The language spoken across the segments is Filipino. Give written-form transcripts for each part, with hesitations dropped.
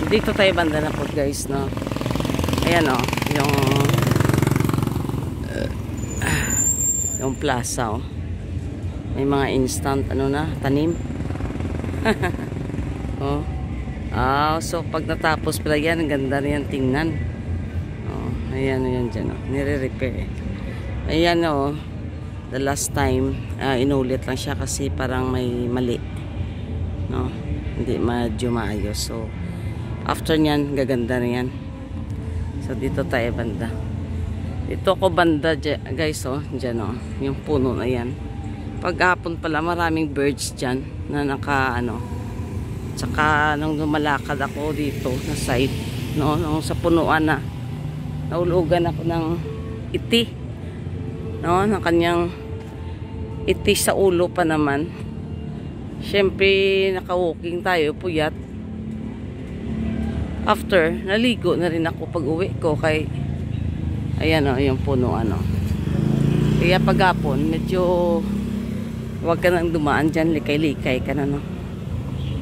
Dito tayo banda na po guys, no? Ayan o, yung plaza o. May mga instant, tanim. Oh. So pag natapos pala yan, ang ganda na yan tingnan. Oh, ayan yan dyan o, nire-repair eh. Ayan o, the last time, inulit lang siya kasi parang may mali. No? Hindi medyo maayos. So, after nyan, gaganda na yan. So, dito tayo banda. Dito ako banda, guys, oh. Dyan, oh. Yung puno na yan. Paghapon pala, maraming birds dyan na tsaka, nung lumalakad ako dito, na side, no? Nung sa punuan na, naulugan ako ng iti. No? Ng kanyang iti sa ulo pa naman. Siyempre, naka-walking tayo, puyat. After, naligo na rin ako pag uwi ko kay ayan o, yung puno kaya paghapon medyo wag ka nang dumaan dyan, likay-likay ka na, no?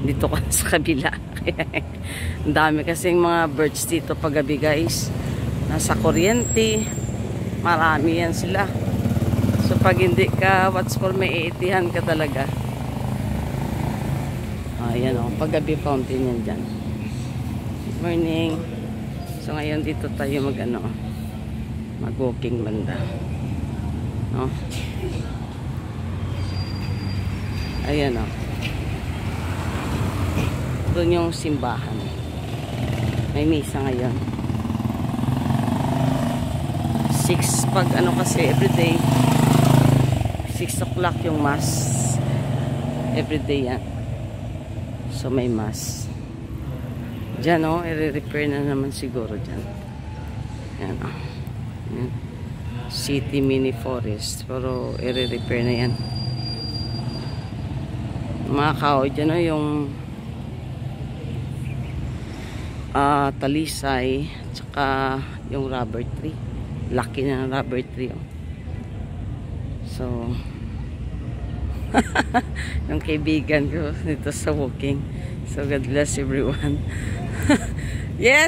Dito ka sa kabila. Ang dami kasing mga birds dito paggabi guys, nasa kuryente, marami yan sila. So pag hindi ka watchful, may iitihan ka talaga. Ayan o, paggabi fountain yan dyan. Morning. So ngayon dito tayo mag-walking banda. No? Ayan o. Doon yung simbahan. May misa ngayon. 6 pag kasi everyday. 6 o'clock yung mass. Everyday yan. So may mass. Diyan o, i-repair na naman siguro dyan. Yan o. City mini forest. Pero i-repair na yan. Mga kao dyan o, yung talisay, tsaka yung rubber tree. Laki na ng rubber tree o. So yung kaibigan ko dito sa walking. So God bless everyone. Yes.